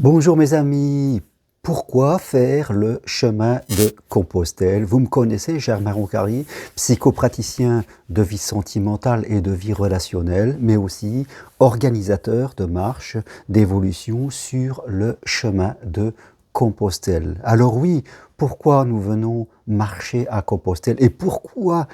Bonjour mes amis, pourquoi faire le chemin de Compostelle? Vous me connaissez, Germain Roncari, psychopraticien de vie sentimentale et de vie relationnelle, mais aussi organisateur de marches d'évolution sur le chemin de Compostelle. Alors oui, pourquoi nous venons marcher à Compostelle et pourquoi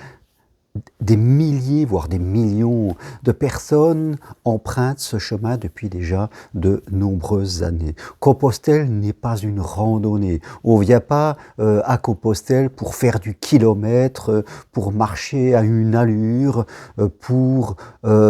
des milliers, voire des millions de personnes empruntent ce chemin depuis déjà de nombreuses années. Compostelle n'est pas une randonnée. On ne vient pas à Compostelle pour faire du kilomètre, pour marcher à une allure, pour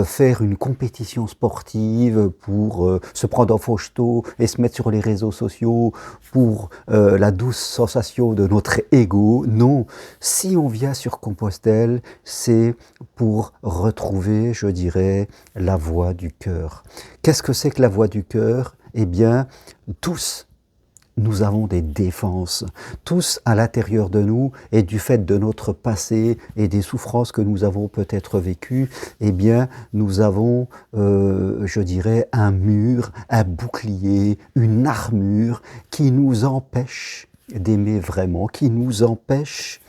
faire une compétition sportive, pour se prendre en photo et se mettre sur les réseaux sociaux, pour la douce sensation de notre ego. Non, si on vient sur Compostelle, c'est pour retrouver, je dirais, la voix du cœur. Qu'est-ce que c'est que la voix du cœur? Eh bien, tous, nous avons des défenses, tous à l'intérieur de nous, et du fait de notre passé et des souffrances que nous avons peut-être vécues, eh bien, nous avons, je dirais, un mur, un bouclier, une armure qui nous empêche d'aimer vraiment, qui nous empêche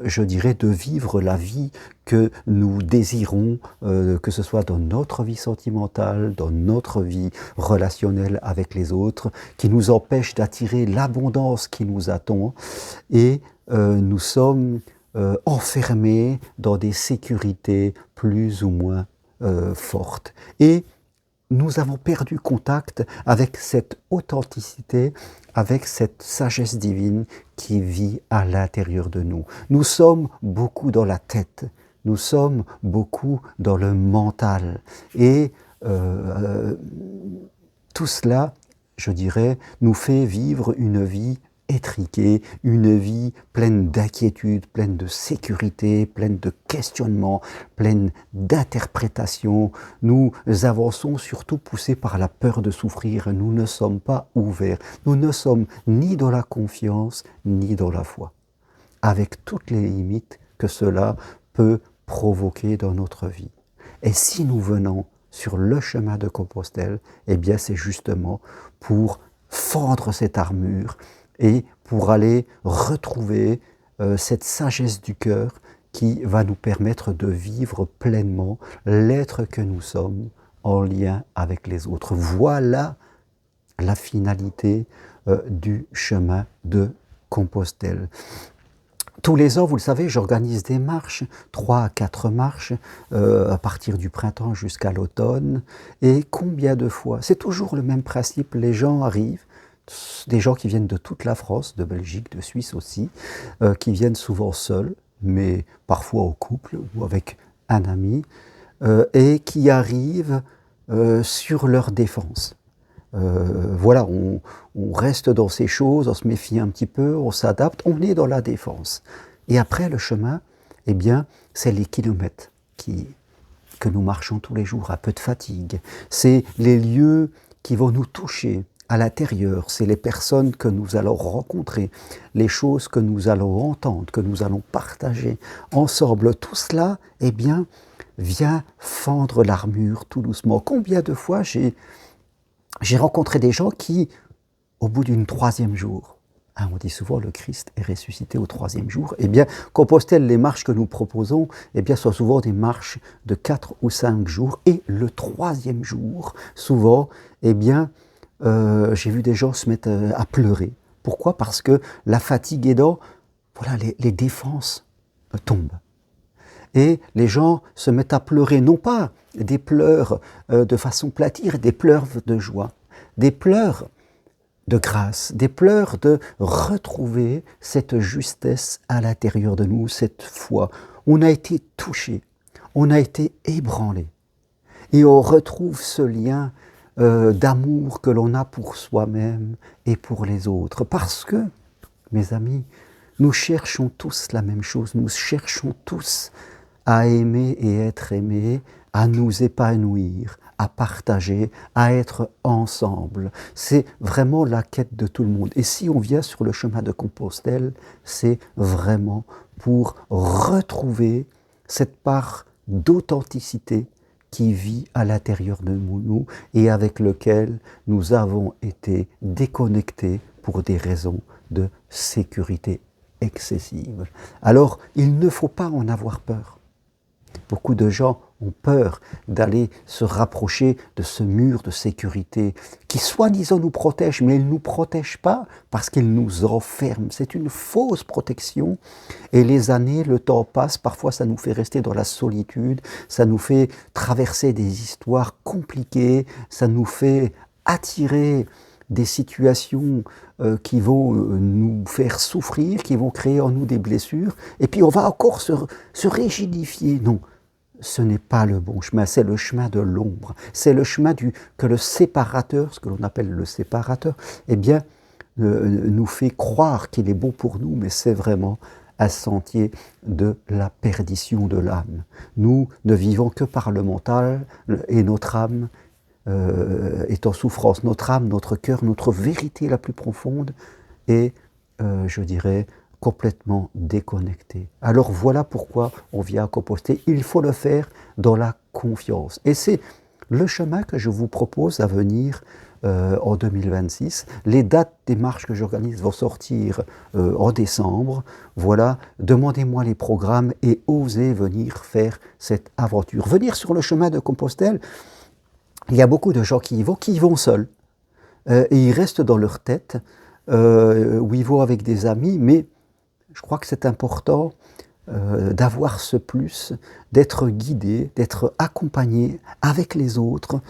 je dirais, de vivre la vie que nous désirons, que ce soit dans notre vie sentimentale, dans notre vie relationnelle avec les autres, qui nous empêche d'attirer l'abondance qui nous attend, et nous sommes enfermés dans des sécurités plus ou moins fortes. Et nous avons perdu contact avec cette authenticité, avec cette sagesse divine qui vit à l'intérieur de nous. Nous sommes beaucoup dans la tête, nous sommes beaucoup dans le mental. Et tout cela, je dirais, nous fait vivre une vie étriquée, une vie pleine d'inquiétude, pleine de sécurité, pleine de questionnements, pleine d'interprétations. Nous avançons surtout poussés par la peur de souffrir. Nous ne sommes pas ouverts. Nous ne sommes ni dans la confiance, ni dans la foi. Avec toutes les limites que cela peut provoquer dans notre vie. Et si nous venons sur le chemin de Compostelle, eh bien c'est justement pour fendre cette armure et pour aller retrouver cette sagesse du cœur qui va nous permettre de vivre pleinement l'être que nous sommes en lien avec les autres. Voilà la finalité du chemin de Compostelle. Tous les ans, vous le savez, j'organise des marches, 3 à 4 marches, à partir du printemps jusqu'à l'automne. Et combien de fois? C'est toujours le même principe, les gens arrivent, des gens qui viennent de toute la France, de Belgique, de Suisse aussi, qui viennent souvent seuls, mais parfois au couple ou avec un ami, et qui arrivent sur leur défense. Voilà, on reste dans ces choses, on se méfie un petit peu, on s'adapte, on est dans la défense. Et après, le chemin, eh bien, c'est les kilomètres que nous marchons tous les jours à peu de fatigue. C'est les lieux qui vont nous toucher à l'intérieur, c'est les personnes que nous allons rencontrer, les choses que nous allons entendre, que nous allons partager ensemble. Tout cela, eh bien, vient fendre l'armure tout doucement. Combien de fois j'ai rencontré des gens qui, au bout du 3e jour, on dit souvent le Christ est ressuscité au 3e jour, eh bien, Compostelle, les marches que nous proposons, eh bien, sont souvent des marches de 4 ou 5 jours, et le 3e jour, souvent, eh bien, j'ai vu des gens se mettre à pleurer. Pourquoi? Parce que la fatigue aidant, voilà, les défenses tombent. Et les gens se mettent à pleurer, non pas des pleurs de façon platire, des pleurs de joie, des pleurs de grâce, des pleurs de retrouver cette justesse à l'intérieur de nous, cette foi. On a été touché, on a été ébranlé, et on retrouve ce lien d'amour que l'on a pour soi-même et pour les autres. Parce que, mes amis, nous cherchons tous la même chose, nous cherchons tous à aimer et être aimés, à nous épanouir, à partager, à être ensemble. C'est vraiment la quête de tout le monde. Et si on vient sur le chemin de Compostelle, c'est vraiment pour retrouver cette part d'authenticité qui vit à l'intérieur de nous et avec lequel nous avons été déconnectés pour des raisons de sécurité excessive. Alors, il ne faut pas en avoir peur. Beaucoup de gens ont peur d'aller se rapprocher de ce mur de sécurité qui, soi-disant, nous protège, mais il ne nous protège pas parce qu'il nous enferme. C'est une fausse protection. Et les années, le temps passe, parfois ça nous fait rester dans la solitude, ça nous fait traverser des histoires compliquées, ça nous fait attirer des situations qui vont nous faire souffrir, qui vont créer en nous des blessures, et puis on va encore se rigidifier. Non, ce n'est pas le bon chemin, c'est le chemin de l'ombre, c'est le chemin que le séparateur, ce que l'on appelle le séparateur, eh bien, nous fait croire qu'il est bon pour nous, mais c'est vraiment un sentier de la perdition de l'âme. Nous ne vivons que par le mental, et notre âme est en souffrance. Notre âme, notre cœur, notre vérité la plus profonde est, je dirais, complètement déconnectée. Alors voilà pourquoi on vient à Compostelle. Il faut le faire dans la confiance. Et c'est le chemin que je vous propose à venir en 2026. Les dates des marches que j'organise vont sortir en décembre. Voilà, demandez-moi les programmes et osez venir faire cette aventure. Venir sur le chemin de Compostelle, il y a beaucoup de gens qui y vont seuls, et ils restent dans leur tête, ou ils vont avec des amis, mais je crois que c'est important d'avoir ce plus, d'être guidé, d'être accompagné avec les autres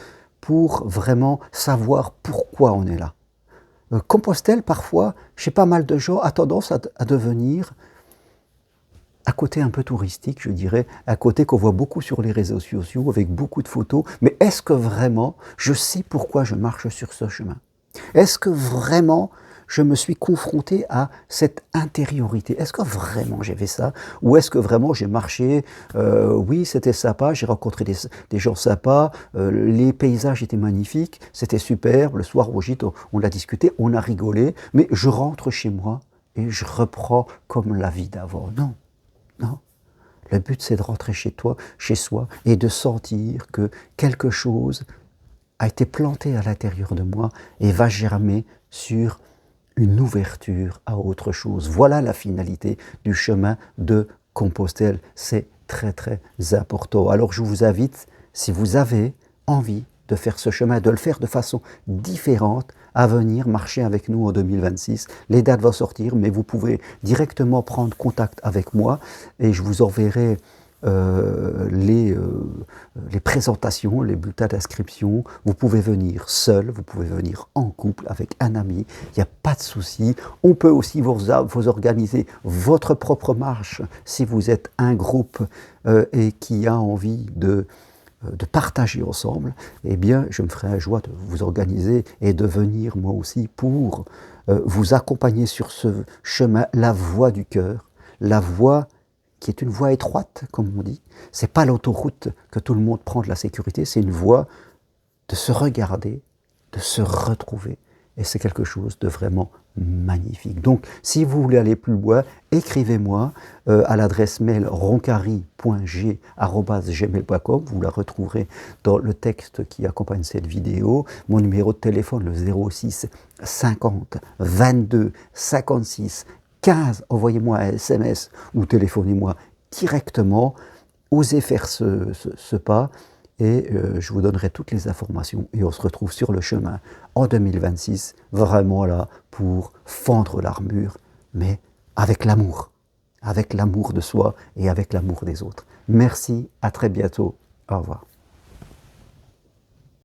pour vraiment savoir pourquoi on est là. Compostelle, parfois, chez pas mal de gens, a tendance à devenir un côté un peu touristique, je dirais, un côté qu'on voit beaucoup sur les réseaux sociaux, avec beaucoup de photos. Mais est-ce que vraiment je sais pourquoi je marche sur ce chemin? Est-ce que vraiment je me suis confronté à cette intériorité? Est-ce que vraiment j'ai fait ça? Ou est-ce que vraiment j'ai marché? Oui, c'était sympa, j'ai rencontré des gens sympas, les paysages étaient magnifiques, c'était superbe, le soir au gîte, on a discuté, on a rigolé, mais je rentre chez moi et je reprends comme la vie d'avant. Non. Non, le but c'est de rentrer chez soi, et de sentir que quelque chose a été planté à l'intérieur de moi et va germer sur une ouverture à autre chose. Voilà la finalité du chemin de Compostelle. C'est très très important. Alors je vous invite, si vous avez envie de faire ce chemin, de le faire de façon différente, à venir marcher avec nous en 2026. Les dates vont sortir, mais vous pouvez directement prendre contact avec moi et je vous enverrai les présentations, les bulletins d'inscription. Vous pouvez venir seul, vous pouvez venir en couple avec un ami, il n'y a pas de souci. On peut aussi vous organiser votre propre marche si vous êtes un groupe et qui a envie de partager ensemble. Eh bien, je me ferai la joie de vous organiser et de venir moi aussi pour vous accompagner sur ce chemin, la voie du cœur, la voie qui est une voie étroite, comme on dit. C'est pas l'autoroute que tout le monde prend de la sécurité, c'est une voie de se regarder, de se retrouver. Et c'est quelque chose de vraiment magnifique. Donc, si vous voulez aller plus loin, écrivez-moi à l'adresse mail roncari.g@gmail.com. Vous la retrouverez dans le texte qui accompagne cette vidéo. Mon numéro de téléphone, le 06 50 22 56 15. Envoyez-moi un SMS ou téléphonez-moi directement. Osez faire ce pas. Et je vous donnerai toutes les informations et on se retrouve sur le chemin en 2026, vraiment là pour fendre l'armure, mais avec l'amour de soi et avec l'amour des autres. Merci, à très bientôt, au revoir.